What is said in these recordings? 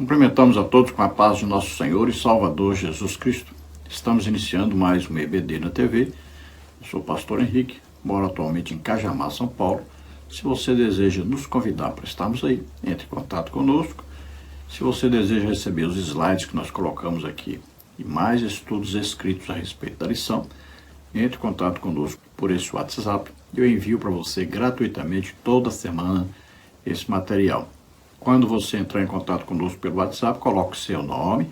Cumprimentamos a todos com a paz de nosso Senhor e Salvador Jesus Cristo. Estamos iniciando mais um EBD na TV. Eu sou o pastor Henrique, moro atualmente em Cajamar, São Paulo. Se você deseja nos convidar para estarmos aí, entre em contato conosco. Se você deseja receber os slides que nós colocamos aqui e mais estudos escritos a respeito da lição, entre em contato conosco por esse WhatsApp. Eu envio para você gratuitamente toda semana esse material. Quando você entrar em contato conosco pelo WhatsApp, coloque o seu nome,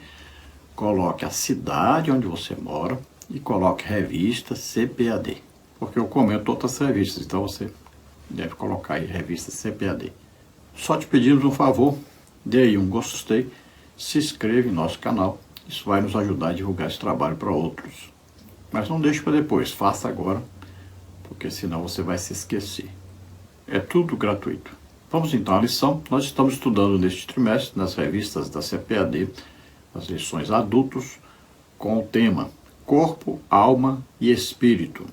coloque a cidade onde você mora e coloque revista CPAD, porque eu comento outras revistas, então você deve colocar aí revista CPAD. Só te pedimos um favor, dê aí um gostei, se inscreva em nosso canal, isso vai nos ajudar a divulgar esse trabalho para outros. Mas não deixe para depois, faça agora, porque senão você vai se esquecer. É tudo gratuito. Vamos então à lição. Nós estamos estudando neste trimestre, nas revistas da CPAD, as lições adultos, com o tema Corpo, Alma e Espírito.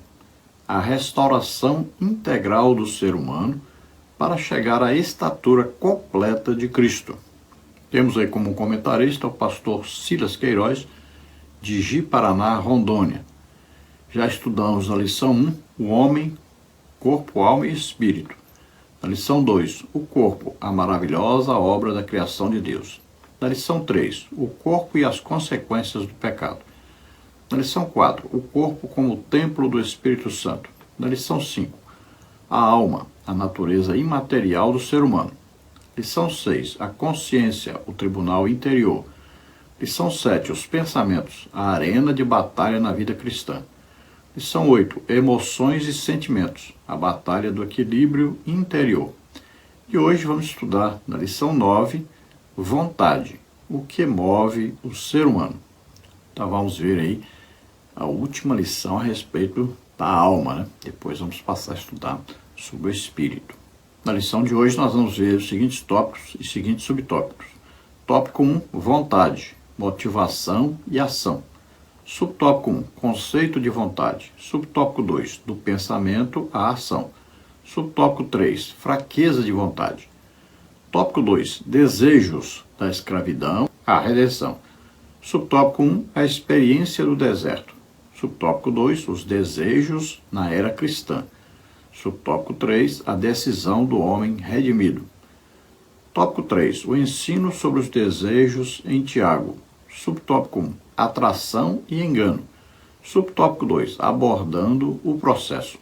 A restauração integral do ser humano para chegar à estatura completa de Cristo. Temos aí como comentarista o pastor Silas Queiroz, de Ji-Paraná, Rondônia. Já estudamos na lição 1, o homem, corpo, alma e espírito. Na lição 2, o corpo, a maravilhosa obra da criação de Deus. Na lição 3, o corpo e as consequências do pecado. Na lição 4, o corpo como templo do Espírito Santo. Na lição 5, a alma, a natureza imaterial do ser humano. Lição 6, a consciência, o tribunal interior. Lição 7, os pensamentos, a arena de batalha na vida cristã. Lição 8, emoções e sentimentos, a batalha do equilíbrio interior. E hoje vamos estudar na lição 9, vontade, o que move o ser humano. Então vamos ver aí a última lição a respeito da alma, né? Depois vamos passar a estudar sobre o espírito. Na lição de hoje nós vamos ver os seguintes tópicos e seguintes subtópicos. Tópico 1, vontade, motivação e ação. Subtópico 1, conceito de vontade. Subtópico 2, do pensamento à ação. Subtópico 3, fraqueza de vontade. Tópico 2, desejos da escravidão à redenção. Subtópico 1, a experiência do deserto. Subtópico 2, os desejos na era cristã. Subtópico 3, a decisão do homem redimido. Tópico 3, o ensino sobre os desejos em Tiago. Subtópico 1, atração e engano. Subtópico 2, abordando o processo.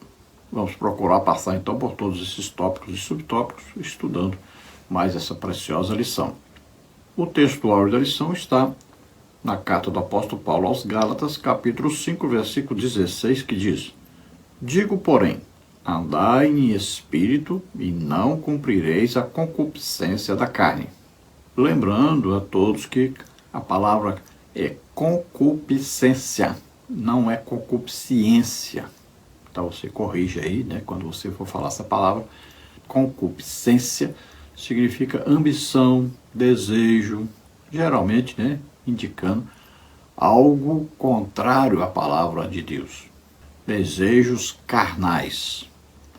Vamos procurar passar então por todos esses tópicos e subtópicos, estudando mais essa preciosa lição. O textuário da lição está na carta do apóstolo Paulo aos Gálatas, capítulo 5, versículo 16, que diz: Digo, porém, andai em espírito e não cumprireis a concupiscência da carne. Lembrando a todos que a palavra é concupiscência, não é concupiscência. Então você corrige aí, né? Quando você for falar essa palavra, concupiscência significa ambição, desejo, geralmente, né? Indicando algo contrário à palavra de Deus. Desejos carnais,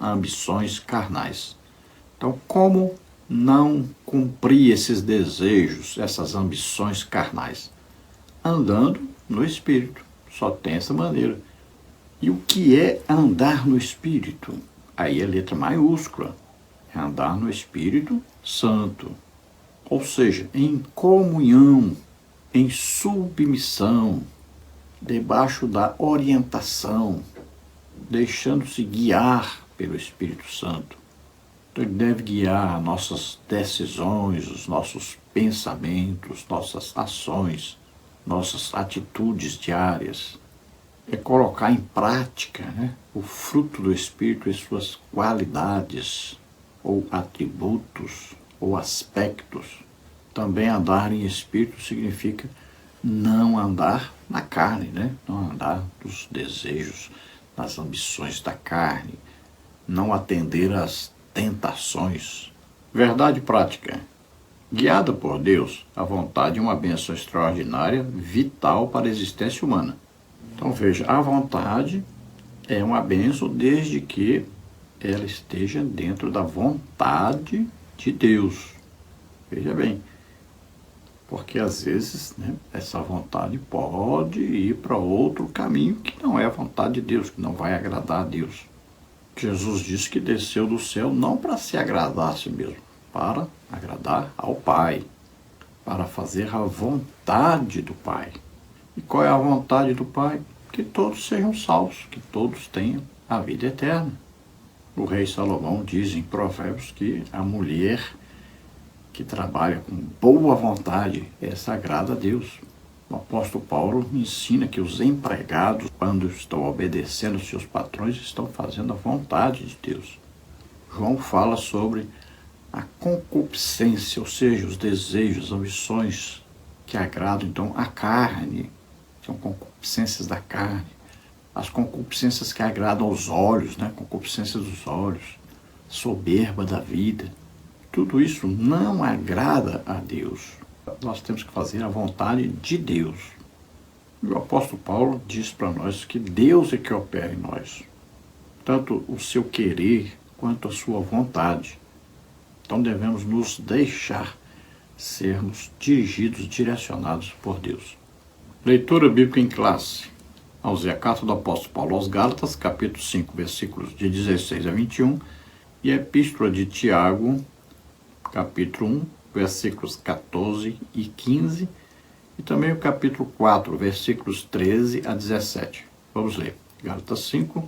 ambições carnais. Então, como não cumprir esses desejos, essas ambições carnais? Andando no Espírito, só tem essa maneira. E o que é andar no Espírito? Aí é letra maiúscula, é andar no Espírito Santo, ou seja, em comunhão, em submissão, debaixo da orientação, deixando-se guiar pelo Espírito Santo. Então ele deve guiar nossas decisões, os nossos pensamentos, nossas ações, nossas atitudes diárias. É colocar em prática, né, o fruto do Espírito e suas qualidades, ou atributos, ou aspectos. Também andar em Espírito significa não andar na carne, né? Não andar dos desejos, das ambições da carne, não atender às tentações. Verdade prática. Guiada por Deus, a vontade é uma bênção extraordinária, vital para a existência humana. Então veja, a vontade é uma bênção desde que ela esteja dentro da vontade de Deus. Veja bem, Porque às vezes, né, essa vontade pode ir para outro caminho que não é a vontade de Deus, que não vai agradar a Deus. Jesus disse que desceu do céu não para se agradar a si mesmo, para agradar ao Pai, para fazer a vontade do Pai. E qual é a vontade do Pai? Que todos sejam salvos, que todos tenham a vida eterna. O rei Salomão diz em Provérbios que a mulher que trabalha com boa vontade é sagrada a Deus. O apóstolo Paulo ensina que os empregados, quando estão obedecendo seus patrões, estão fazendo a vontade de Deus. João fala sobre a concupiscência, ou seja, os desejos, ambições que agradam então a carne. São concupiscências da carne. As concupiscências que agradam aos olhos, né? Concupiscência dos olhos, soberba da vida. Tudo isso não agrada a Deus. Nós temos que fazer a vontade de Deus. E o apóstolo Paulo diz para nós que Deus é que opera em nós, tanto o seu querer quanto a sua vontade. Então devemos nos deixar sermos dirigidos, direcionados por Deus. Leitura bíblica em classe. A carta do apóstolo Paulo aos Gálatas, capítulo 5, versículos de 16 a 21, e a epístola de Tiago, capítulo 1, versículos 14 e 15, e também o capítulo 4, versículos 13 a 17. Vamos ler. Gálatas 5.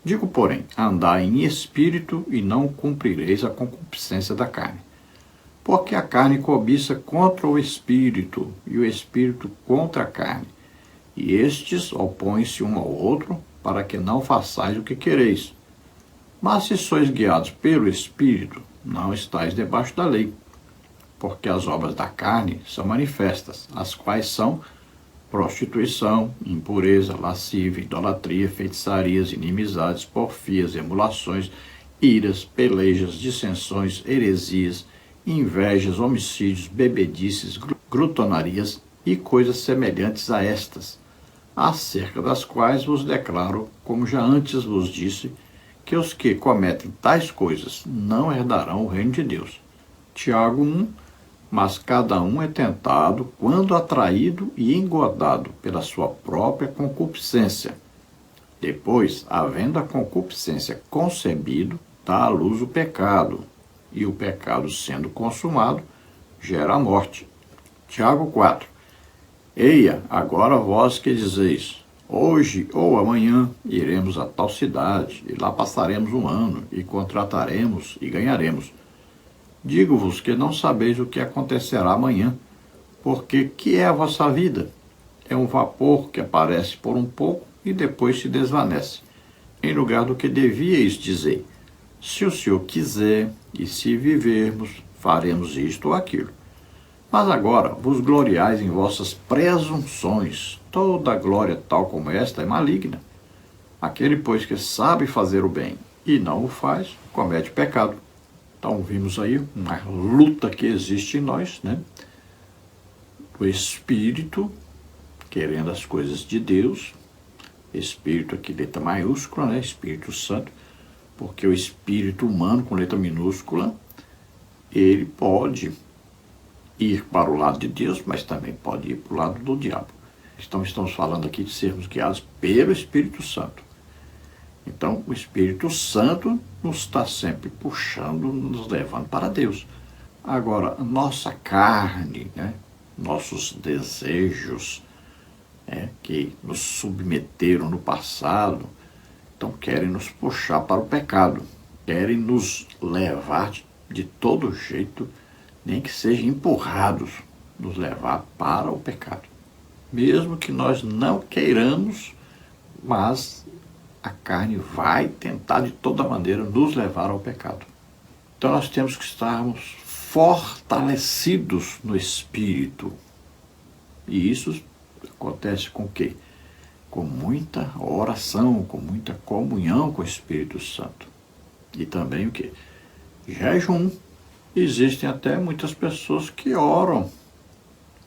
Digo, porém, andai em espírito e não cumprireis a concupiscência da carne. Porque a carne cobiça contra o espírito, e o espírito contra a carne. E estes opõem-se um ao outro, para que não façais o que quereis. Mas se sois guiados pelo espírito, não estáis debaixo da lei. Porque as obras da carne são manifestas, as quais são prostituição, impureza, lascívia, idolatria, feitiçarias, inimizades, porfias, emulações, iras, pelejas, dissensões, heresias, invejas, homicídios, bebedices, glutonarias e coisas semelhantes a estas, acerca das quais vos declaro, como já antes vos disse, que os que cometem tais coisas não herdarão o reino de Deus. Tiago 1. Mas cada um é tentado quando atraído e engodado pela sua própria concupiscência. Depois, havendo a concupiscência concebido, dá à luz o pecado, e o pecado sendo consumado, gera a morte. Tiago 4. Eia, agora vós que dizeis, hoje ou amanhã iremos a tal cidade, e lá passaremos um ano, e contrataremos e ganharemos. Digo-vos que não sabeis o que acontecerá amanhã, porque que é a vossa vida? É um vapor que aparece por um pouco e depois se desvanece. Em lugar do que devíeis dizer, se o Senhor quiser e se vivermos, faremos isto ou aquilo. Mas agora vos gloriais em vossas presunções. Toda glória tal como esta é maligna. Aquele, pois, que sabe fazer o bem e não o faz, comete pecado. Então vimos aí uma luta que existe em nós, né? O espírito querendo as coisas de Deus, espírito aqui letra maiúscula, né? Espírito Santo, porque o espírito humano com letra minúscula, ele pode ir para o lado de Deus, mas também pode ir para o lado do diabo. Então estamos falando aqui de sermos guiados pelo Espírito Santo. Então, o Espírito Santo nos está sempre puxando, nos levando para Deus. Agora, nossa carne, né, nossos desejos, que nos submeteram no passado, então querem nos puxar para o pecado, querem nos levar de todo jeito, nem que sejam empurrados, nos levar para o pecado. Mesmo que nós não queiramos, mas a carne vai tentar de toda maneira nos levar ao pecado. Então nós temos que estarmos fortalecidos no Espírito. E isso acontece com o quê? Com muita oração, com muita comunhão com o Espírito Santo. E também o quê? Jejum. Existem até muitas pessoas que oram,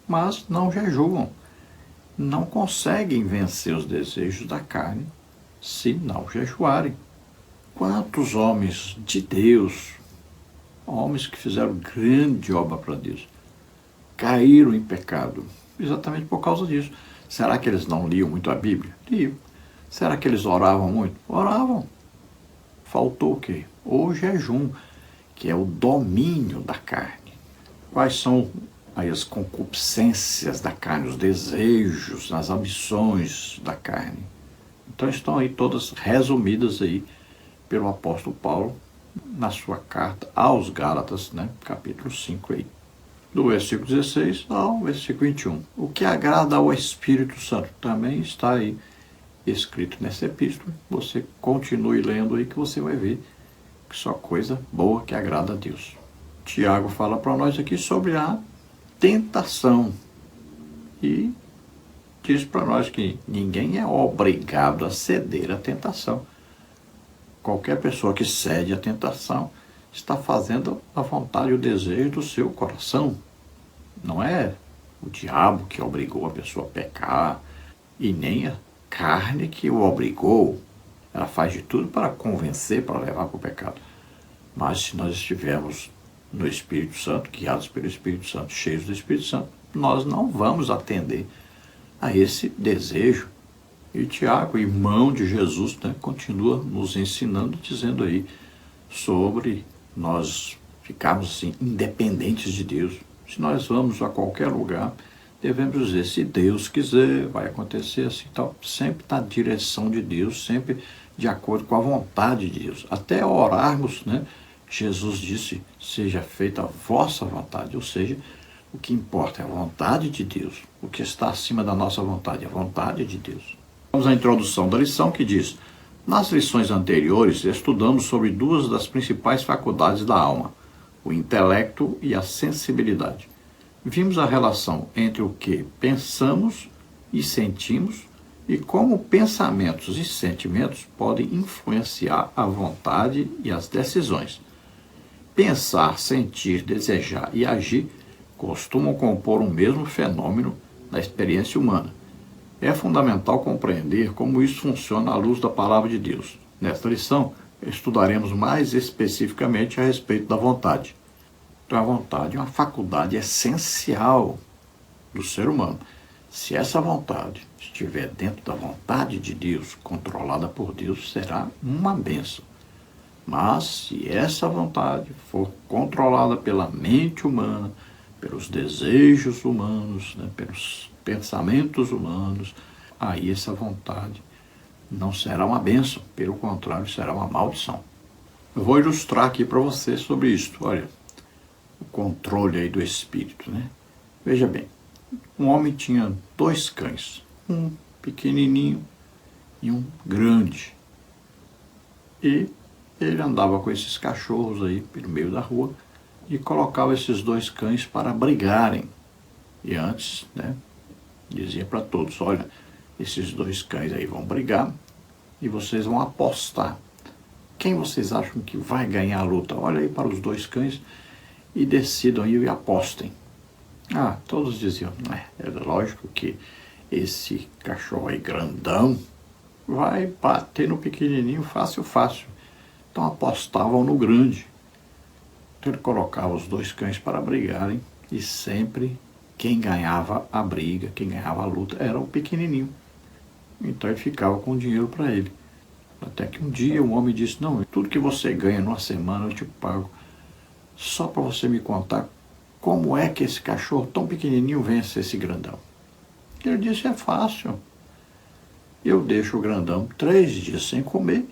mas não jejuam. Não conseguem vencer os desejos da carne se não jejuarem. Quantos homens de Deus, homens que fizeram grande obra para Deus, caíram em pecado? Exatamente por causa disso. Será que eles não liam muito a Bíblia? Liam. Será que eles oravam muito? Oravam. Faltou o quê? O jejum, que é o domínio da carne. Quais são aí as concupiscências da carne, os desejos, as ambições da carne? Então estão aí todas resumidas aí pelo apóstolo Paulo na sua carta aos Gálatas, né? Capítulo 5 aí, do versículo 16 ao versículo 21. O que agrada ao Espírito Santo também está aí escrito nessa epístola. Você continue lendo aí que você vai ver que só coisa boa que agrada a Deus. Tiago fala para nós aqui sobre a tentação e diz para nós que ninguém é obrigado a ceder à tentação. Qualquer pessoa que cede à tentação está fazendo a vontade e o desejo do seu coração. Não é o diabo que obrigou a pessoa a pecar e nem a carne que o obrigou. Ela faz de tudo para convencer, para levar para o pecado. Mas se nós estivermos no Espírito Santo, guiados pelo Espírito Santo, cheios do Espírito Santo, nós não vamos atender a esse desejo. E Tiago, irmão de Jesus, né, continua nos ensinando, dizendo aí sobre nós ficarmos assim, independentes de Deus. Se nós vamos a qualquer lugar, devemos dizer, se Deus quiser, vai acontecer assim, tal, sempre na direção de Deus, sempre de acordo com a vontade de Deus. Até orarmos, né, Jesus disse, seja feita a vossa vontade, ou seja, o que importa é a vontade de Deus. O que está acima da nossa vontade é a vontade de Deus. Vamos à introdução da lição que diz, nas lições anteriores estudamos sobre duas das principais faculdades da alma, o intelecto e a sensibilidade. Vimos a relação entre o que pensamos e sentimos e como pensamentos e sentimentos podem influenciar a vontade e as decisões. Pensar, sentir, desejar e agir costumam compor um mesmo fenômeno na experiência humana. É fundamental compreender como isso funciona à luz da palavra de Deus. Nesta lição, estudaremos mais especificamente a respeito da vontade. Então, a vontade é uma faculdade essencial do ser humano. Se essa vontade estiver dentro da vontade de Deus, controlada por Deus, será uma bênção. Mas, se essa vontade for controlada pela mente humana, pelos desejos humanos, né, pelos pensamentos humanos, aí essa vontade não será uma bênção, pelo contrário, será uma maldição. Eu vou ilustrar aqui para você sobre isso. Olha, o controle aí do espírito, né? Veja bem, um homem tinha 2 cães, um pequenininho e um grande. E ele andava com esses cachorros aí pelo meio da rua e colocava esses 2 cães para brigarem. E antes, né, dizia para todos, olha, esses 2 cães aí vão brigar e vocês vão apostar. Quem vocês acham que vai ganhar a luta? Olha aí para os 2 cães e decidam aí e apostem. Ah, todos diziam, é lógico que esse cachorro aí grandão vai bater no pequenininho fácil, fácil. Então apostavam no grande. Então ele colocava os 2 cães para brigarem e sempre quem ganhava a briga, quem ganhava a luta era o pequenininho. Então ele ficava com dinheiro para ele. Até que um dia um homem disse, não, tudo que você ganha numa semana eu te pago. Só para você me contar como é que esse cachorro tão pequenininho vence esse grandão. Ele disse, é fácil. Eu deixo o grandão 3 dias sem comer,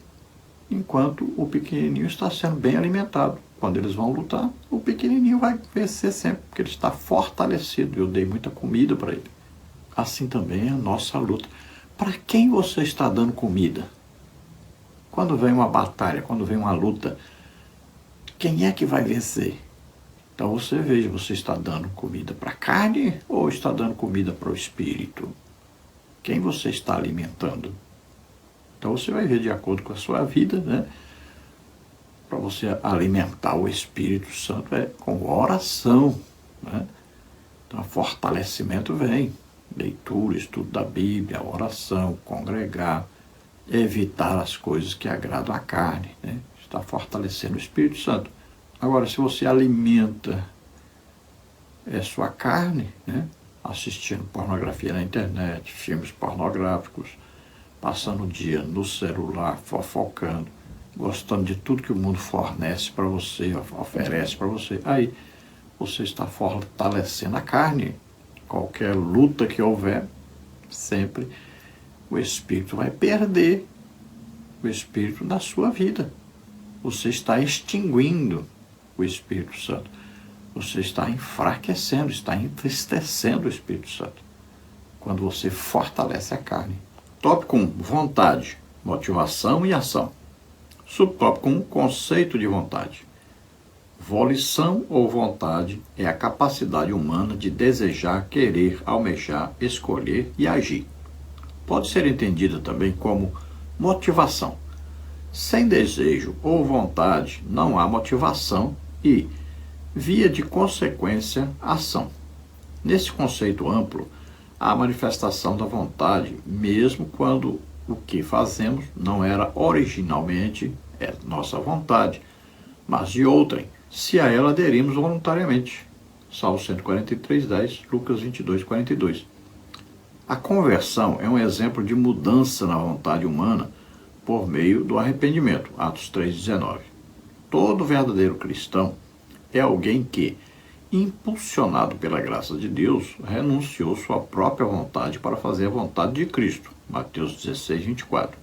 enquanto o pequenininho está sendo bem alimentado. Quando eles vão lutar, o pequenininho vai vencer sempre, porque ele está fortalecido. Eu dei muita comida para ele. Assim também é a nossa luta. Para quem você está dando comida? Quando vem uma batalha, quando vem uma luta, quem é que vai vencer? Então você veja, você está dando comida para a carne ou está dando comida para o espírito? Quem você está alimentando? Então você vai ver de acordo com a sua vida, né? Para você alimentar o Espírito Santo é com oração, né? Então fortalecimento vem, leitura, estudo da Bíblia, oração, congregar, evitar as coisas que agradam a carne, né? Está fortalecendo o Espírito Santo. Agora, se você alimenta é sua carne, né? Assistindo pornografia na internet, filmes pornográficos, passando o dia no celular, fofocando, gostando de tudo que o mundo fornece para você, oferece para você. Aí você está fortalecendo a carne. Qualquer luta que houver, sempre o Espírito vai perder o Espírito na sua vida. Você está extinguindo o Espírito Santo. Você está enfraquecendo, está entristecendo o Espírito Santo. Quando você fortalece a carne. Tópico 1, vontade, motivação e ação. Subtópico 1, conceito de vontade. Volição ou vontade é a capacidade humana de desejar, querer, almejar, escolher e agir. Pode ser entendida também como motivação. Sem desejo ou vontade não há motivação e, via de consequência, ação. Nesse conceito amplo, há a manifestação da vontade, mesmo quando o que fazemos não era originalmente nossa vontade, mas de outrem, se a ela aderimos voluntariamente. Salmo 143, 10, Lucas 22, 42. A conversão é um exemplo de mudança na vontade humana por meio do arrependimento. Atos 3, 19. Todo verdadeiro cristão é alguém que, impulsionado pela graça de Deus, renunciou sua própria vontade para fazer a vontade de Cristo. Mateus 16, 24.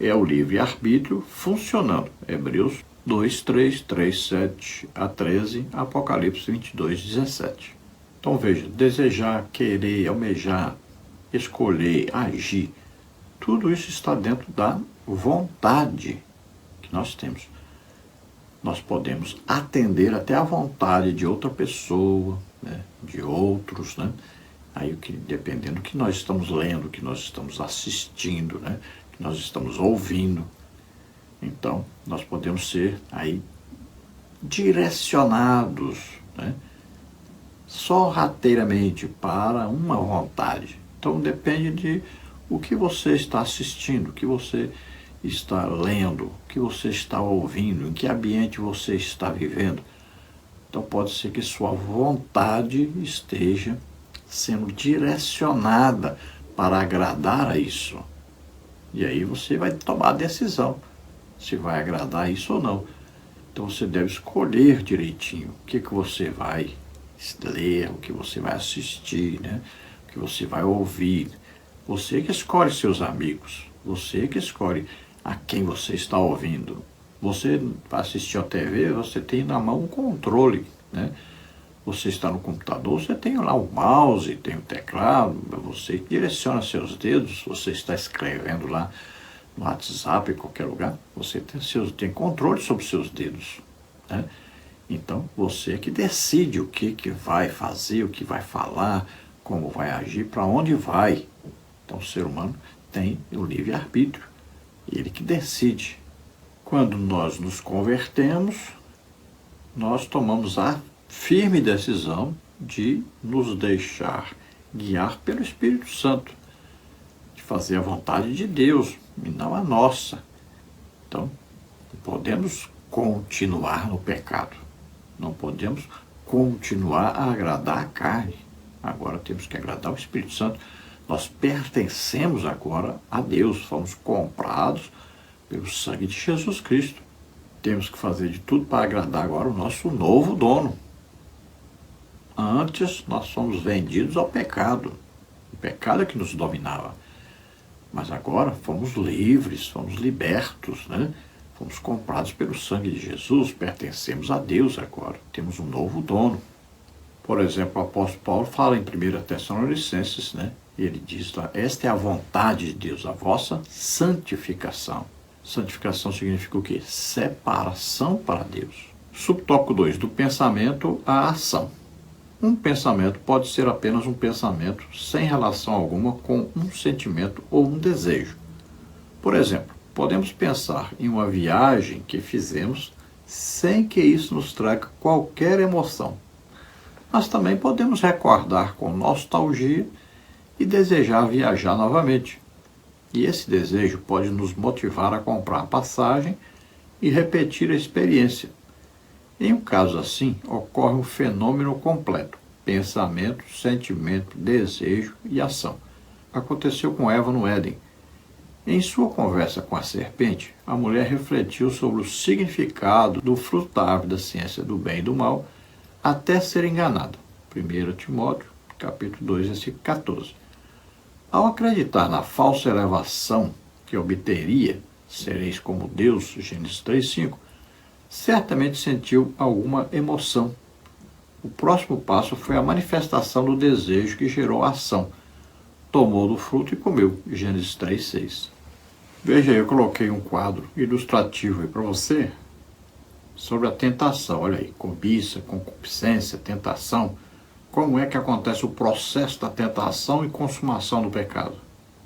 É o livre-arbítrio funcionando. Hebreus 2, 3, 3, 7 a 13, Apocalipse 22, 17. Então veja, desejar, querer, almejar, escolher, agir, tudo isso está dentro da vontade que nós temos. Nós podemos atender até a vontade de outra pessoa, né, de outros, né? Aí, dependendo do que nós estamos lendo, que nós estamos assistindo, né, que nós estamos ouvindo. Então, nós podemos ser aí direcionados, né, sorrateiramente para uma vontade. Então, depende de o que você está assistindo, o que você está lendo, o que você está ouvindo, em que ambiente você está vivendo. Então, pode ser que sua vontade esteja sendo direcionada para agradar a isso. E aí você vai tomar a decisão se vai agradar isso ou não. Então você deve escolher direitinho o que você vai ler, o que você vai assistir, né? O que você vai ouvir. Você que escolhe seus amigos, você que escolhe a quem você está ouvindo. Você vai assistir a TV, você tem na mão um controle, né? Você está no computador, você tem lá o mouse, tem o teclado, você direciona seus dedos, você está escrevendo lá no WhatsApp, em qualquer lugar, você tem controle sobre seus dedos, né? Então, você que decide o que vai fazer, o que vai falar, como vai agir, para onde vai. Então, o ser humano tem o livre-arbítrio, ele que decide. Quando nós nos convertemos, nós tomamos a firme decisão de nos deixar guiar pelo Espírito Santo, de fazer a vontade de Deus e não a nossa. Então, não podemos continuar no pecado, não podemos continuar a agradar a carne. Agora temos que agradar o Espírito Santo. Nós pertencemos agora a Deus, fomos comprados pelo sangue de Jesus Cristo. Temos que fazer de tudo para agradar agora o nosso novo dono. Antes nós fomos vendidos ao pecado. O pecado é que nos dominava. Mas agora fomos livres, fomos libertos, né? Fomos comprados pelo sangue de Jesus, pertencemos a Deus agora. Temos um novo dono. Por exemplo, o apóstolo Paulo fala em 1 Tessalonicenses, né? Ele diz lá, esta é a vontade de Deus, a vossa santificação. Santificação significa o quê? Separação para Deus. Subtópico 2, do pensamento à ação. Um pensamento pode ser apenas um pensamento sem relação alguma com um sentimento ou um desejo. Por exemplo, podemos pensar em uma viagem que fizemos sem que isso nos traga qualquer emoção. Mas também podemos recordar com nostalgia e desejar viajar novamente. E esse desejo pode nos motivar a comprar a passagem e repetir a experiência. Em um caso assim, ocorre um fenômeno completo. pensamento, sentimento, desejo e ação. Aconteceu com Eva no Éden. Em sua conversa com a serpente, a mulher refletiu sobre o significado do fruto da árvore da ciência do bem e do mal até ser enganada. 1 Timóteo, capítulo 2, versículo 14. Ao acreditar na falsa elevação que obteria, sereis como Deus, Gênesis 3:5, certamente sentiu alguma emoção. O próximo passo foi a manifestação do desejo que gerou a ação. Tomou do fruto e comeu, Gênesis 3:6. Veja aí, eu coloquei um quadro ilustrativo aí para você sobre a tentação. Olha aí, cobiça, concupiscência, tentação. Como é que acontece o processo da tentação e consumação do pecado?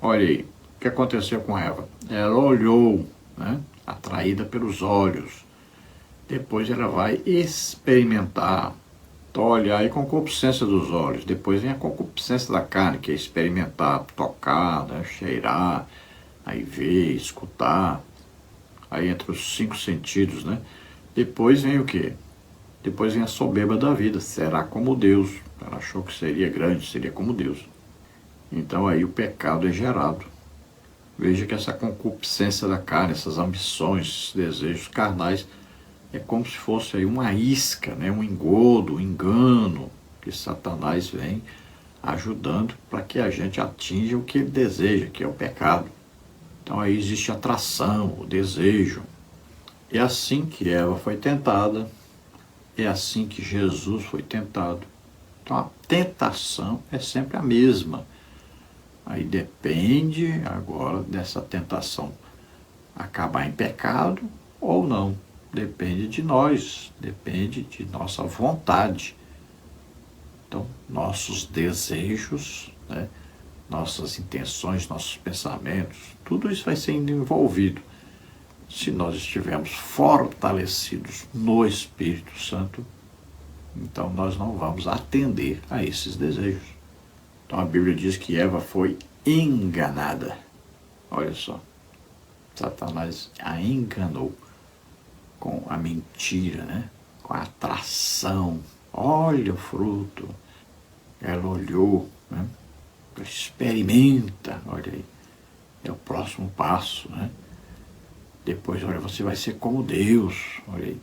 Olha aí, o que aconteceu com Eva? Ela olhou, né, atraída pelos olhos. Depois ela vai experimentar. Então, olhar aí, concupiscência dos olhos. Depois vem a concupiscência da carne, que é experimentar, tocar, né, cheirar, aí ver, escutar. Aí entre os 5 sentidos, né? Depois vem o quê? Depois vem a soberba da vida. Será como Deus. Ela achou que seria grande, seria como Deus. Então aí o pecado é gerado. Veja que essa concupiscência da carne, essas ambições, esses desejos carnais, é como se fosse aí uma isca, né? Um engodo, um engano, que Satanás vem ajudando para que a gente atinja o que ele deseja, que é o pecado. Então aí existe atração, o desejo. É assim que Eva foi tentada, é assim que Jesus foi tentado. Então a tentação é sempre a mesma. Aí depende agora dessa tentação acabar em pecado ou não. Depende de nós, depende de nossa vontade. Então, nossos desejos, né, nossas intenções, nossos pensamentos, tudo isso vai sendo envolvido. Se nós estivermos fortalecidos no Espírito Santo, então nós não vamos atender a esses desejos. Então a Bíblia diz que Eva foi enganada. Olha só, Satanás a enganou com a mentira, né? Com a atração. Olha o fruto. Ela olhou, né? Experimenta, olha aí. É o próximo passo, né? Depois, olha, você vai ser como Deus, olha aí.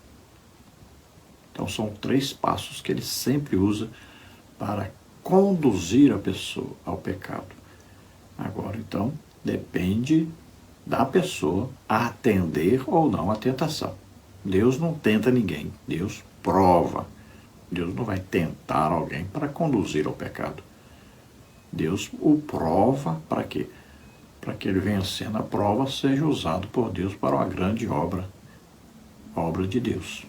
Então são 3 passos que ele sempre usa para conduzir a pessoa ao pecado. Agora, então, depende da pessoa atender ou não à tentação. Deus não tenta ninguém, Deus prova. Deus não vai tentar alguém para conduzir ao pecado. Deus o prova para quê? Para que ele, vencendo a prova, seja usado por Deus para uma grande obra de Deus.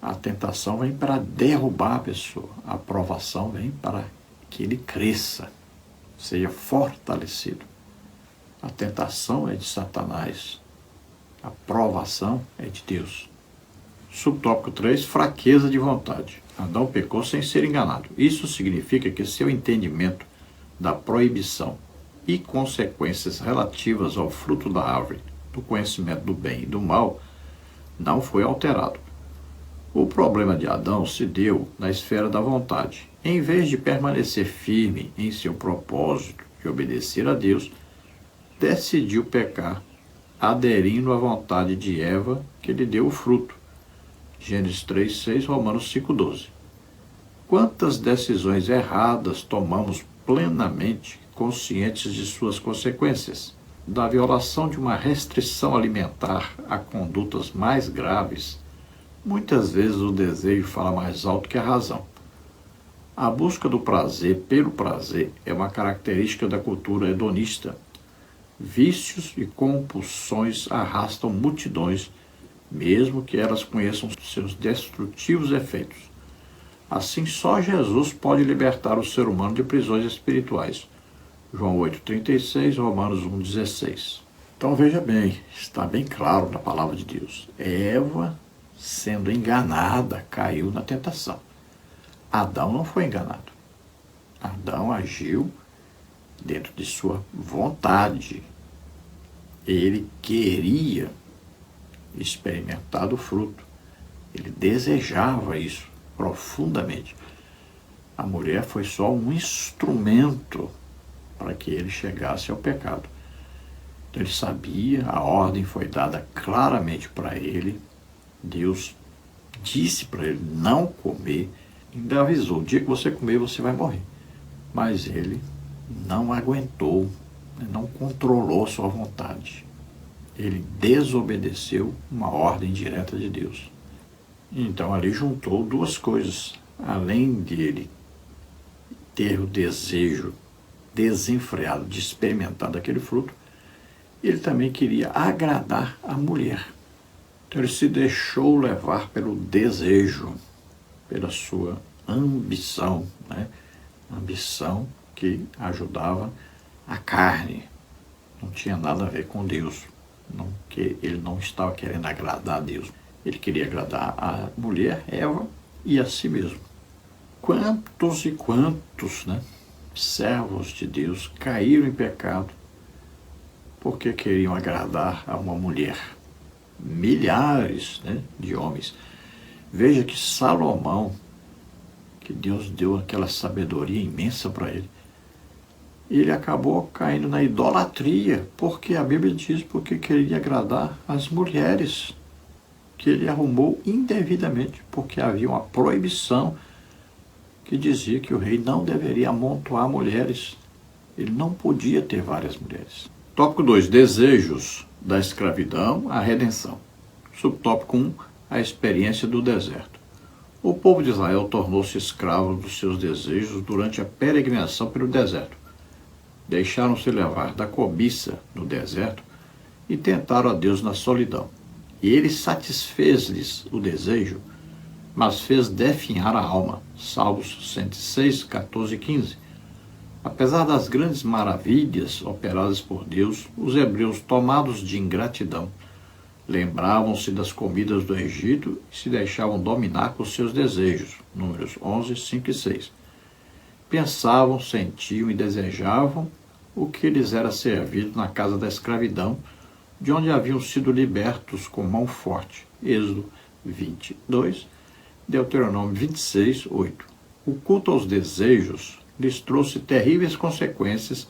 A tentação vem para derrubar a pessoa, a provação vem para que ele cresça, seja fortalecido. A tentação é de Satanás, a provação é de Deus. Subtópico 3, fraqueza de vontade. Adão pecou sem ser enganado. Isso significa que seu entendimento da proibição e consequências relativas ao fruto da árvore, do conhecimento do bem e do mal, não foi alterado. O problema de Adão se deu na esfera da vontade. Em vez de permanecer firme em seu propósito de obedecer a Deus, decidiu pecar, aderindo à vontade de Eva, que lhe deu o fruto. Gênesis 3:6, Romanos 5:12. Quantas decisões erradas tomamos plenamente conscientes de suas consequências? Da violação de uma restrição alimentar a condutas mais graves, muitas vezes o desejo fala mais alto que a razão. A busca do prazer pelo prazer é uma característica da cultura hedonista. Vícios e compulsões arrastam multidões, mesmo que elas conheçam seus destrutivos efeitos. Assim, só Jesus pode libertar o ser humano de prisões espirituais. João 8,36, Romanos 1,16. Então veja bem, está bem claro na palavra de Deus. Eva, sendo enganada, caiu na tentação. Adão não foi enganado. Adão agiu dentro de sua vontade. Ele queria experimentar do fruto. Ele desejava isso profundamente. A mulher foi só um instrumento para que ele chegasse ao pecado. Então, ele sabia, a ordem foi dada claramente para ele. Deus disse para ele não comer, ainda avisou: o dia que você comer, você vai morrer. Mas ele não aguentou, não controlou sua vontade. Ele desobedeceu uma ordem direta de Deus. Então ali juntou duas coisas. Além de ele ter o desejo desenfreado de experimentar daquele fruto, ele também queria agradar a mulher. Então ele se deixou levar pelo desejo, pela sua ambição, né? Ambição que ajudava a carne. Não tinha nada a ver com Deus. Que ele não estava querendo agradar a Deus. Ele queria agradar a mulher, Eva, e a si mesmo. Quantos e quantos, né, servos de Deus caíram em pecado porque queriam agradar a uma mulher? Milhares, né, de homens. Veja que Salomão, que Deus deu aquela sabedoria imensa para ele acabou caindo na idolatria, porque a Bíblia diz porque queria agradar as mulheres, que ele arrumou indevidamente, porque havia uma proibição que dizia que o rei não deveria amontoar mulheres. Ele não podia ter várias mulheres. Tópico 2, desejos da escravidão à redenção. Subtópico 1, a experiência do deserto. O povo de Israel tornou-se escravo dos seus desejos durante a peregrinação pelo deserto. Deixaram-se levar da cobiça no deserto e tentaram a Deus na solidão. E ele satisfez-lhes o desejo, mas fez definhar a alma. Salmos 106, 14 e 15. Apesar das grandes maravilhas operadas por Deus, os hebreus, tomados de ingratidão, lembravam-se das comidas do Egito e se deixavam dominar por seus desejos. Números 11, 5 e 6. Pensavam, sentiam e desejavam o que lhes era servido na casa da escravidão, de onde haviam sido libertos com mão forte. Êxodo 22, Deuteronômio 26, 8. O culto aos desejos lhes trouxe terríveis consequências,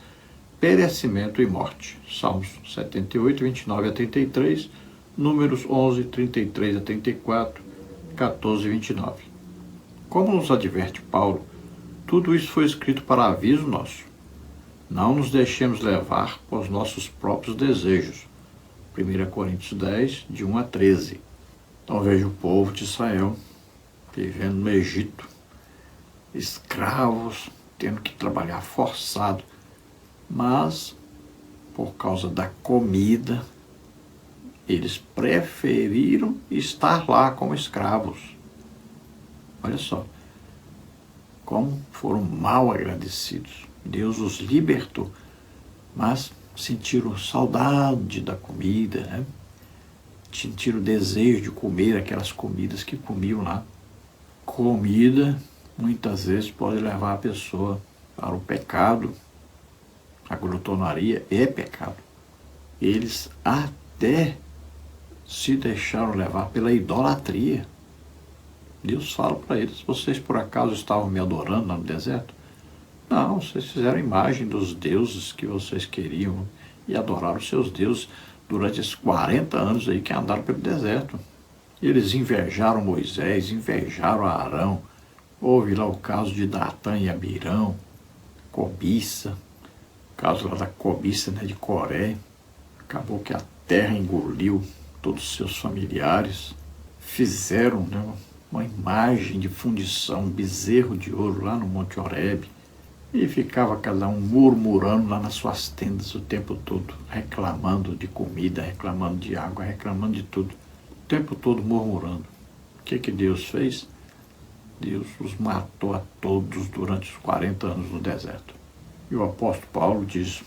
perecimento e morte. Salmos 78, 29 a 33, Números 11, 33 a 34, 14 e 29. Como nos adverte Paulo, tudo isso foi escrito para aviso nosso. Não nos deixemos levar por nossos próprios desejos. 1 Coríntios 10, de 1 a 13. Então veja o povo de Israel vivendo no Egito, escravos, tendo que trabalhar forçado, mas por causa da comida, eles preferiram estar lá como escravos. Olha só, como foram mal agradecidos. Deus os libertou, mas sentiram saudade da comida, né? Sentiram o desejo de comer aquelas comidas que comiam lá. Comida, muitas vezes, pode levar a pessoa para o pecado. A glutonaria é pecado. Eles até se deixaram levar pela idolatria. Deus fala para eles: vocês por acaso estavam me adorando lá no deserto? Não, vocês fizeram imagem dos deuses que vocês queriam e adoraram os seus deuses durante esses 40 anos aí que andaram pelo deserto. Eles invejaram Moisés, invejaram Arão. Houve lá o caso de Datã e Abirão, cobiça, o caso lá da cobiça, né, de Coré. Acabou que a terra engoliu todos os seus familiares. Fizeram, né, uma imagem de fundição, um bezerro de ouro lá no Monte Horebe. E ficava cada um murmurando lá nas suas tendas o tempo todo, reclamando de comida, reclamando de água, reclamando de tudo. O tempo todo murmurando. O que Deus fez? Deus os matou a todos durante os 40 anos no deserto. E o apóstolo Paulo diz: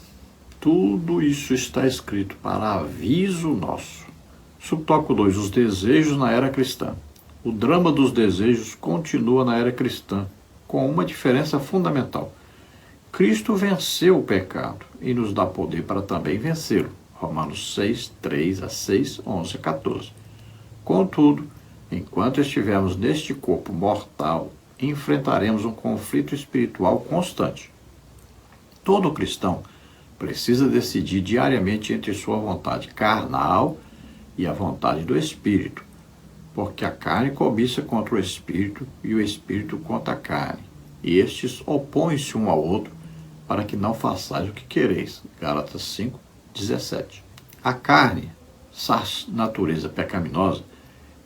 tudo isso está escrito para aviso nosso. Subtópico 2, os desejos na era cristã. O drama dos desejos continua na era cristã, com uma diferença fundamental. Cristo venceu o pecado e nos dá poder para também vencê-lo. Romanos 6, 3 a 6, 11 a 14. Contudo, enquanto estivermos neste corpo mortal, enfrentaremos um conflito espiritual constante. Todo cristão precisa decidir diariamente entre sua vontade carnal e a vontade do Espírito, porque a carne cobiça contra o Espírito e o Espírito contra a carne, e estes opõem-se um ao outro para que não façais o que quereis. Gálatas 5:17. A carne, essa natureza pecaminosa,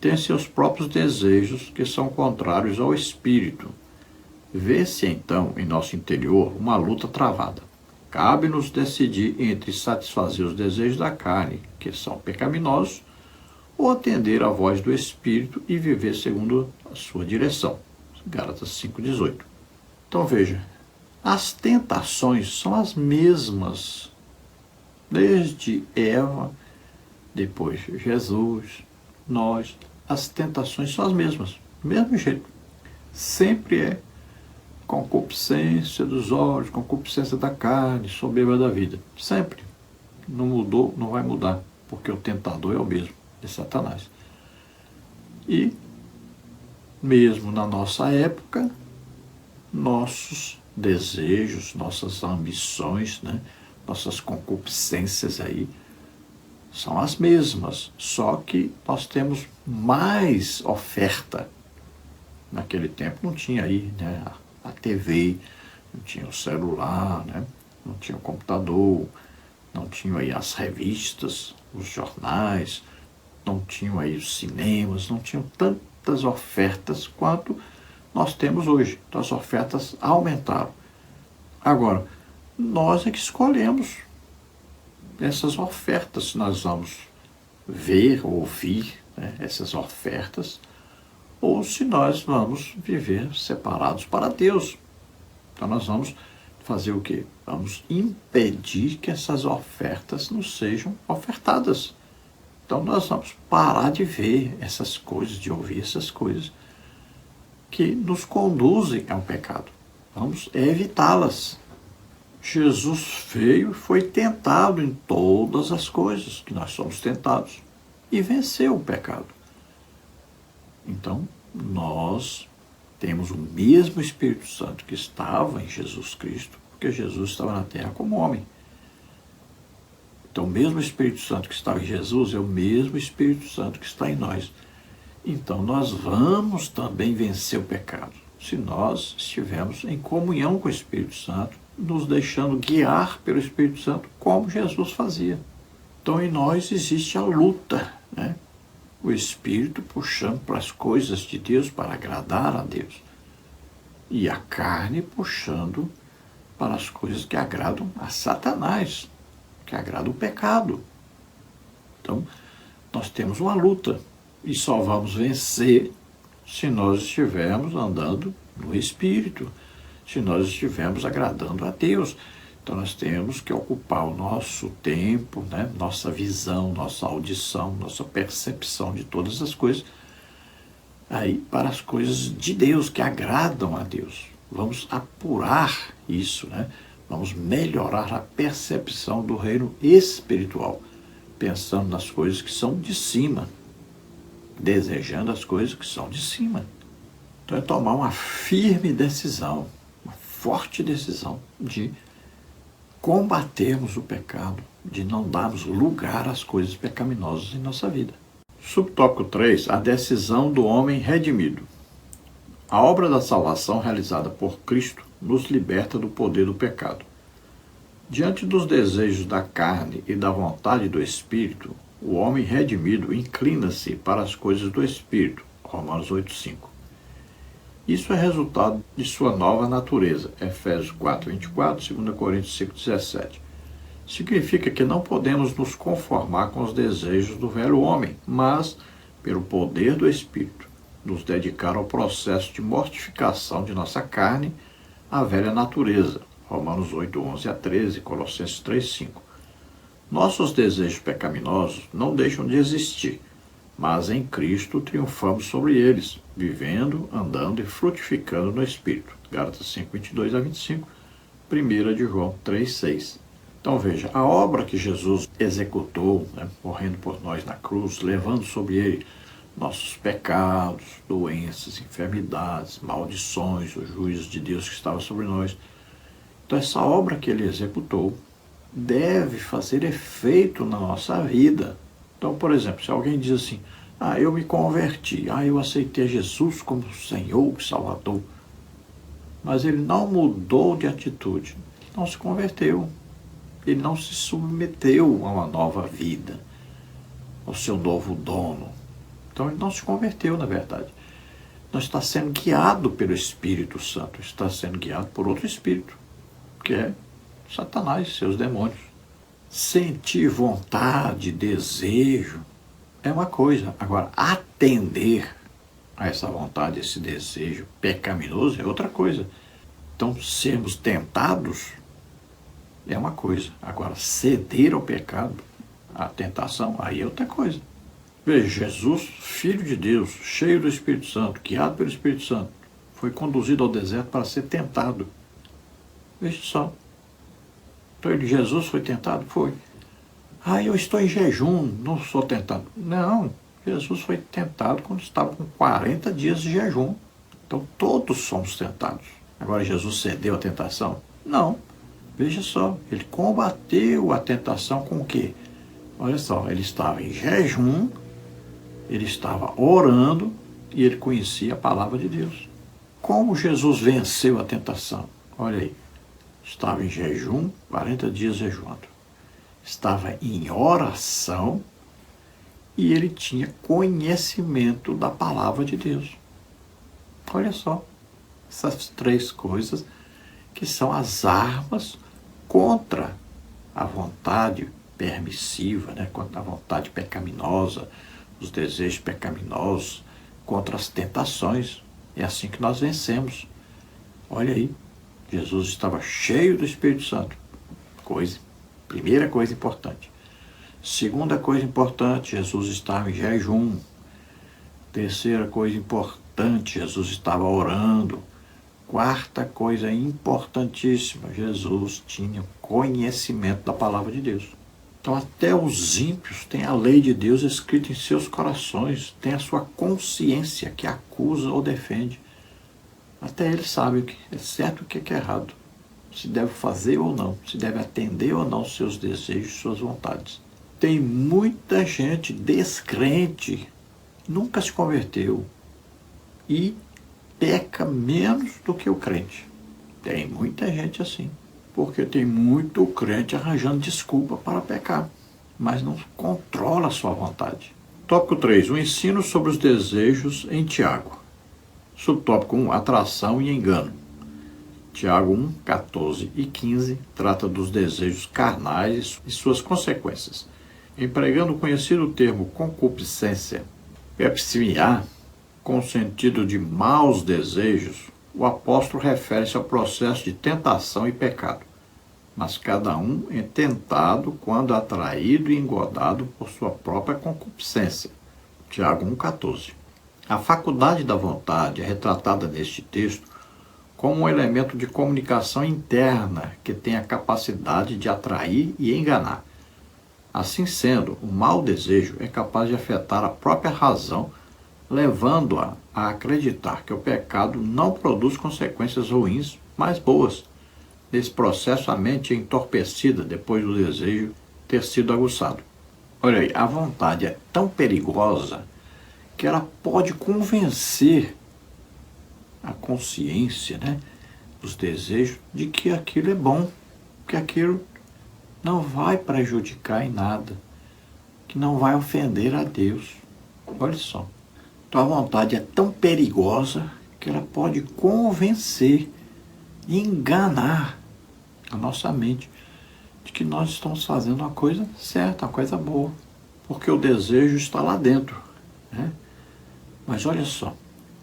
tem seus próprios desejos que são contrários ao Espírito. Vê-se então em nosso interior uma luta travada. Cabe-nos decidir entre satisfazer os desejos da carne, que são pecaminosos, ou atender à voz do Espírito e viver segundo a sua direção. Gálatas 5:18. Então veja, as tentações são as mesmas, desde Eva, depois Jesus, nós, as tentações são as mesmas, do mesmo jeito. Sempre é concupiscência dos olhos, concupiscência da carne, soberba da vida. Sempre. Não mudou, não vai mudar, porque o tentador é o mesmo, é Satanás. E, mesmo na nossa época, nossos desejos, nossas ambições, nossas concupiscências aí, são as mesmas, só que nós temos mais oferta. Naquele tempo não tinha aí, a TV, não tinha o celular, não tinha o computador, não tinha aí as revistas, os jornais, não tinham aí os cinemas, não tinham tantas ofertas quanto nós temos hoje. Então as ofertas aumentaram. Agora, nós é que escolhemos essas ofertas, nós vamos ver, ouvir essas ofertas, ou se nós vamos viver separados para Deus. Então nós vamos fazer o quê? Vamos impedir que essas ofertas nos sejam ofertadas. Então nós vamos parar de ver essas coisas, de ouvir essas coisas que nos conduzem ao pecado. Vamos evitá-las. Jesus veio e foi tentado em todas as coisas que nós somos tentados e venceu o pecado. Então, nós temos o mesmo Espírito Santo que estava em Jesus Cristo, porque Jesus estava na terra como homem. Então, o mesmo Espírito Santo que estava em Jesus é o mesmo Espírito Santo que está em nós. Então, nós vamos também vencer o pecado, se nós estivermos em comunhão com o Espírito Santo, nos deixando guiar pelo Espírito Santo, como Jesus fazia. Então, em nós existe a luta, O Espírito puxando para as coisas de Deus, para agradar a Deus. E a carne puxando para as coisas que agradam a Satanás, que agradam o pecado. Então, nós temos uma luta e só vamos vencer se nós estivermos andando no Espírito, se nós estivermos agradando a Deus. Então nós temos que ocupar o nosso tempo, nossa visão, nossa audição, nossa percepção de todas as coisas, aí para as coisas de Deus, que agradam a Deus. Vamos apurar isso, Vamos melhorar a percepção do reino espiritual, pensando nas coisas que são de cima, desejando as coisas que são de cima. Então é tomar uma firme decisão, uma forte decisão de combatermos o pecado, de não darmos lugar às coisas pecaminosas em nossa vida. Subtópico 3, a decisão do homem redimido. A obra da salvação realizada por Cristo nos liberta do poder do pecado. Diante dos desejos da carne e da vontade do Espírito, o homem redimido inclina-se para as coisas do Espírito. Romanos 8:5. Isso é resultado de sua nova natureza. Efésios 4:24, 2 Coríntios 5:17. Significa que não podemos nos conformar com os desejos do velho homem, mas, pelo poder do Espírito, nos dedicar ao processo de mortificação de nossa carne, a velha natureza. Romanos 8:11-13, Colossenses 3:5. Nossos desejos pecaminosos não deixam de existir, mas em Cristo triunfamos sobre eles, vivendo, andando e frutificando no Espírito. Gálatas 5:22-25, 1 de João 3:6. Então veja, a obra que Jesus executou, morrendo por nós na cruz, levando sobre ele nossos pecados, doenças, enfermidades, maldições, o juízo de Deus que estava sobre nós. Então essa obra que ele executou deve fazer efeito na nossa vida. Então, por exemplo, se alguém diz assim, eu me converti, eu aceitei Jesus como Senhor, Salvador, mas ele não mudou de atitude, não se converteu, ele não se submeteu a uma nova vida, ao seu novo dono. Então ele não se converteu, na verdade. Não está sendo guiado pelo Espírito Santo, está sendo guiado por outro espírito, que é Satanás e seus demônios. Sentir vontade, desejo, é uma coisa. Agora, atender a essa vontade, esse desejo pecaminoso é outra coisa. Então, sermos tentados é uma coisa. Agora, ceder ao pecado, à tentação, aí é outra coisa. Veja, Jesus, Filho de Deus, cheio do Espírito Santo, guiado pelo Espírito Santo, foi conduzido ao deserto para ser tentado. Veja só. Então, Jesus foi tentado? Foi. Eu estou em jejum, não sou tentado. Não, Jesus foi tentado quando estava com 40 dias de jejum. Então, todos somos tentados. Agora, Jesus cedeu à tentação? Não. Veja só, ele combateu a tentação com o quê? Olha só, ele estava em jejum, ele estava orando e ele conhecia a palavra de Deus. Como Jesus venceu a tentação? Olha aí, estava em jejum, 40 dias jejuando. Estava em oração e ele tinha conhecimento da palavra de Deus. Olha só, essas três coisas que são as armas contra a vontade permissiva, contra a vontade pecaminosa, os desejos pecaminosos, contra as tentações. É assim que nós vencemos. Olha aí, Jesus estava cheio do Espírito Santo. Primeira coisa importante. Segunda coisa importante, Jesus estava em jejum. Terceira coisa importante, Jesus estava orando. Quarta coisa importantíssima, Jesus tinha conhecimento da palavra de Deus. Então até os ímpios têm a lei de Deus escrita em seus corações, têm a sua consciência que acusa ou defende. Até eles sabem o que é certo e o que é errado, se deve fazer ou não, se deve atender ou não seus desejos, suas vontades. Tem muita gente descrente, nunca se converteu e peca menos do que o crente. Tem muita gente assim, porque tem muito crente arranjando desculpa para pecar, mas não controla a sua vontade. Tópico 3, o ensino sobre os desejos em Tiago. Subtópico 1, atração e engano. Tiago 1, 14 e 15 trata dos desejos carnais e suas consequências. Empregando o conhecido termo concupiscência, epistemiá, com o sentido de maus desejos, o apóstolo refere-se ao processo de tentação e pecado, mas cada um é tentado quando atraído e engodado por sua própria concupiscência. Tiago 1,14. A faculdade da vontade é retratada neste texto como um elemento de comunicação interna que tem a capacidade de atrair e enganar. Assim sendo, o mau desejo é capaz de afetar a própria razão, levando-a a acreditar que o pecado não produz consequências ruins, mas boas. Nesse processo, a mente é entorpecida depois do desejo ter sido aguçado. Olha aí, a vontade é tão perigosa que ela pode convencer a consciência, os desejos, de que aquilo é bom, que aquilo não vai prejudicar em nada, que não vai ofender a Deus. Olha só. Então a vontade é tão perigosa que ela pode convencer e enganar a nossa mente de que nós estamos fazendo uma coisa certa, uma coisa boa, porque o desejo está lá dentro, Mas olha só,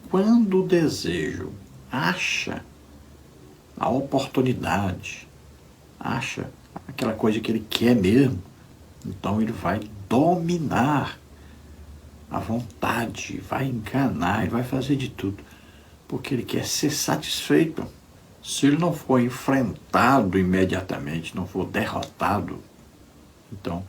quando o desejo acha a oportunidade, acha aquela coisa que ele quer mesmo, então ele vai dominar a vontade, vai enganar, ele vai fazer de tudo, porque ele quer ser satisfeito. Se ele não for enfrentado imediatamente, não for derrotado, então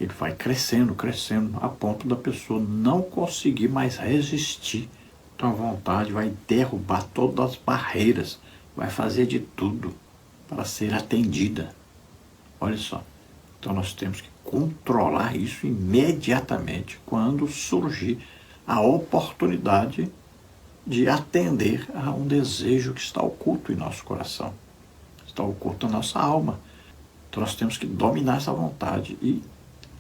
ele vai crescendo, crescendo, a ponto da pessoa não conseguir mais resistir. Então a vontade vai derrubar todas as barreiras, vai fazer de tudo para ser atendida. Olha só, então nós temos que controlar isso imediatamente quando surgir a oportunidade de atender a um desejo que está oculto em nosso coração, está oculto na nossa alma. Então nós temos que dominar essa vontade e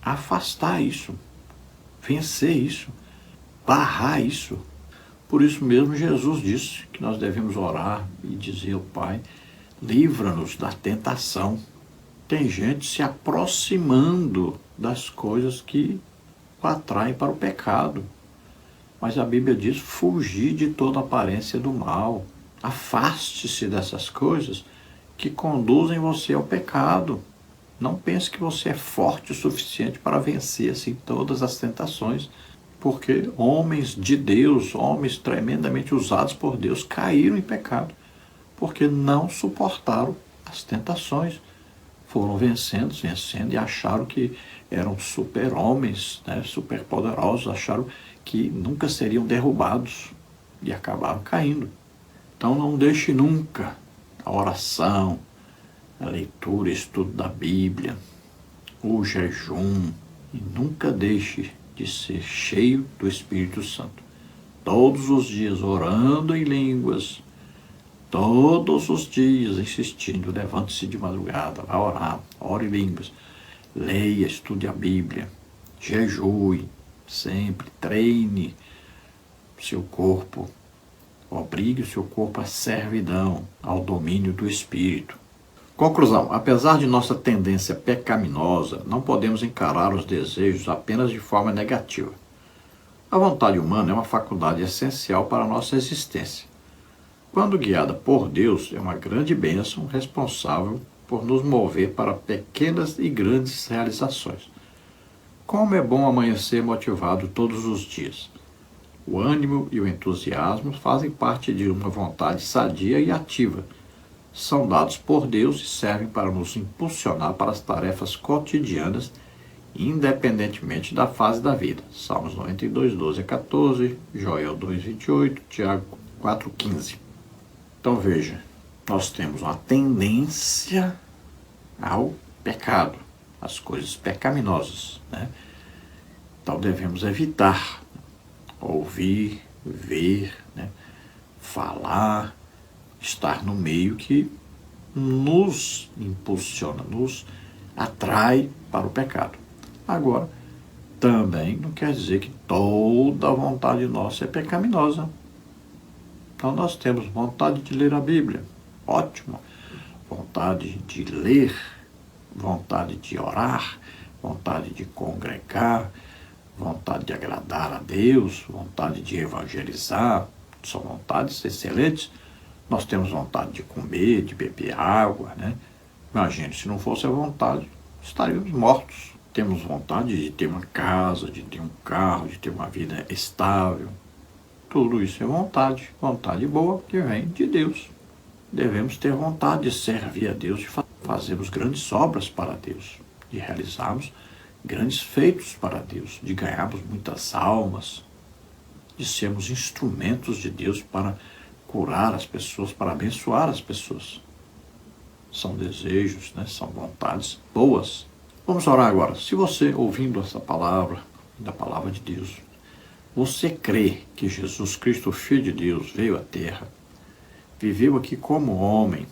afastar isso, vencer isso, barrar isso. Por isso mesmo Jesus disse que nós devemos orar e dizer ao Pai, livra-nos da tentação. Tem gente se aproximando das coisas que o atraem para o pecado. Mas a Bíblia diz, fugir de toda aparência do mal. Afaste-se dessas coisas que conduzem você ao pecado. Não pense que você é forte o suficiente para vencer assim todas as tentações, porque homens de Deus, homens tremendamente usados por Deus, caíram em pecado, porque não suportaram as tentações. Foram vencendo e acharam que eram super-homens, né, super-poderosos, acharam que nunca seriam derrubados e acabaram caindo. Então não deixe nunca a oração, a leitura, o estudo da Bíblia, o jejum, e nunca deixe de ser cheio do Espírito Santo. Todos os dias orando em línguas, todos os dias insistindo, levante-se de madrugada, vá orar, ore em línguas, leia, estude a Bíblia, jejue, sempre treine seu corpo, obrigue o seu corpo à servidão, ao domínio do Espírito. Conclusão, apesar de nossa tendência pecaminosa, não podemos encarar os desejos apenas de forma negativa. A vontade humana é uma faculdade essencial para a nossa existência. Quando guiada por Deus, é uma grande bênção responsável por nos mover para pequenas e grandes realizações. Como é bom amanhecer motivado todos os dias. O ânimo e o entusiasmo fazem parte de uma vontade sadia e ativa. São dados por Deus e servem para nos impulsionar para as tarefas cotidianas, independentemente da fase da vida. Salmos 92, 12 a 14, Joel 2, 28, Tiago 4, 15. Então veja, nós temos uma tendência ao pecado, às coisas pecaminosas, né? Então devemos evitar ouvir, ver, né? Falar, estar no meio que nos impulsiona, nos atrai para o pecado. Agora, também não quer dizer que toda a vontade nossa é pecaminosa. Então nós temos vontade de ler a Bíblia, ótimo. Vontade de ler, vontade de orar, vontade de congregar, vontade de agradar a Deus, vontade de evangelizar, são vontades excelentes. Nós temos vontade de comer, de beber água, né? Imagine, se não fosse a vontade, estaríamos mortos. Temos vontade de ter uma casa, de ter um carro, de ter uma vida estável. Tudo isso é vontade, vontade boa que vem de Deus. Devemos ter vontade de servir a Deus, de fazermos grandes obras para Deus, de realizarmos grandes feitos para Deus, de ganharmos muitas almas, de sermos instrumentos de Deus para curar as pessoas, para abençoar as pessoas. São desejos, né? São vontades boas. Vamos orar agora. Se você, ouvindo essa palavra, da palavra de Deus, você crê que Jesus Cristo, Filho de Deus, veio à Terra, viveu aqui como homem,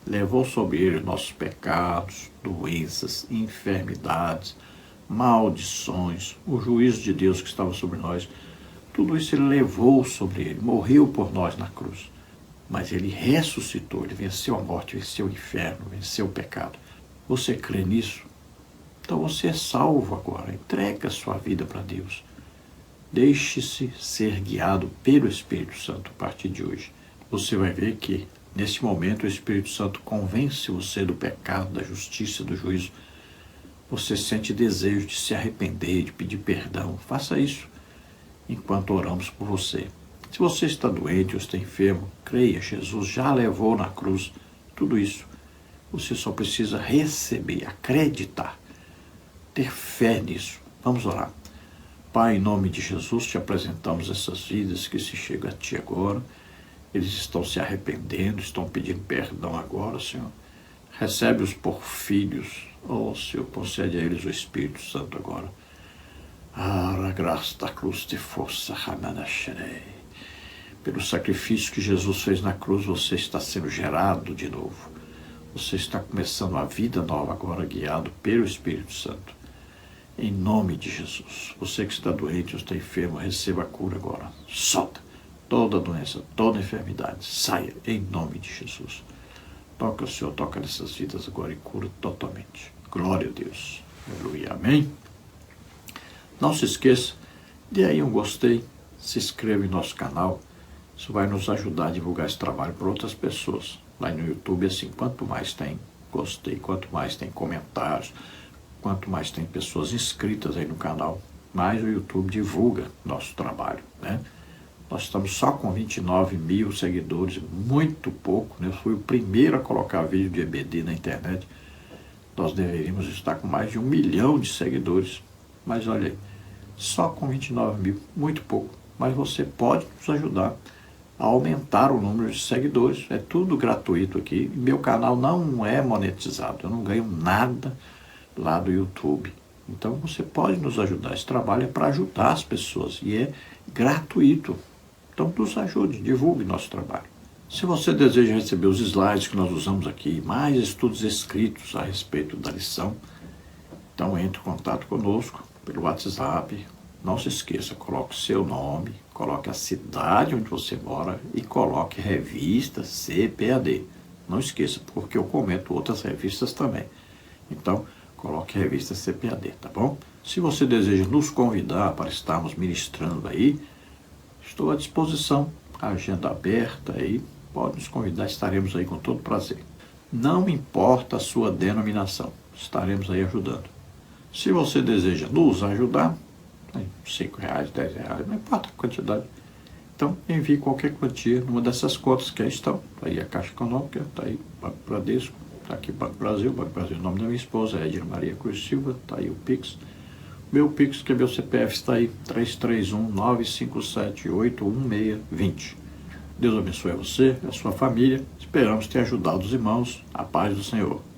levou sobre ele nossos pecados, doenças, enfermidades, maldições, o juízo de Deus que estava sobre nós, tudo isso ele levou sobre ele, morreu por nós na cruz. Mas ele ressuscitou, ele venceu a morte, venceu o inferno, venceu o pecado. Você crê nisso? Então você é salvo agora, entrega a sua vida para Deus. Deixe-se ser guiado pelo Espírito Santo a partir de hoje. Você vai ver que, nesse momento, o Espírito Santo convence você do pecado, da justiça, do juízo. Você sente desejo de se arrepender, de pedir perdão. Faça isso enquanto oramos por você. Se você está doente ou está enfermo, creia, Jesus já levou na cruz tudo isso. Você só precisa receber, acreditar. ter fé nisso. Vamos orar. Pai, em nome de Jesus, te apresentamos essas vidas que se chegam a Ti agora. Eles estão se arrependendo, estão pedindo perdão agora, Senhor. Recebe-os por filhos. Oh, Senhor, concede a eles o Espírito Santo agora. A graça da cruz de força, Ramanasharei. Pelo sacrifício que Jesus fez na cruz, você está sendo gerado de novo. Você está começando a vida nova agora, guiado pelo Espírito Santo. Em nome de Jesus. Você que está doente ou está enfermo, receba a cura agora. Solta toda doença, toda enfermidade. Saia em nome de Jesus. Toca, Senhor, toca nessas vidas agora e cura totalmente. Glória a Deus. Aleluia. Amém. Não se esqueça, dê aí um gostei, se inscreva em nosso canal. Isso vai nos ajudar a divulgar esse trabalho para outras pessoas. Lá no YouTube, assim, quanto mais tem gostei, quanto mais tem comentários, quanto mais tem pessoas inscritas aí no canal, mais o YouTube divulga nosso trabalho, né? Nós estamos só com 29 mil seguidores, muito pouco, né? Eu fui o primeiro a colocar vídeo de EBD na internet. Nós deveríamos estar com mais de 1 milhão de seguidores, mas olha aí, só com 29 mil, muito pouco. Mas você pode nos ajudar a aumentar o número de seguidores, é tudo gratuito aqui. Meu canal não é monetizado, eu não ganho nada lá do YouTube. Então você pode nos ajudar, esse trabalho é para ajudar as pessoas e é gratuito. Então nos ajude, divulgue nosso trabalho. Se você deseja receber os slides que nós usamos aqui, mais estudos escritos a respeito da lição, então entre em contato conosco pelo WhatsApp. Não se esqueça, coloque o seu nome, coloque a cidade onde você mora e coloque revista CPAD. Não esqueça, porque eu comento outras revistas também. Então, coloque a revista CPAD, tá bom? Se você deseja nos convidar para estarmos ministrando aí, estou à disposição, a agenda aberta aí, pode nos convidar, estaremos aí com todo prazer. Não importa a sua denominação, estaremos aí ajudando. Se você deseja nos ajudar, R$5, R$10, não importa a quantidade. Então, envie qualquer quantia numa dessas contas que aí estão. Está aí a Caixa Econômica, está aí Banco Bradesco, está aqui Banco Brasil, o nome da minha esposa é Edna Maria Cruz Silva, está aí o Pix. Meu Pix, que é meu CPF, está aí, 331-957-81620. Deus abençoe a você, a sua família. Esperamos ter ajudado os irmãos. A paz do Senhor.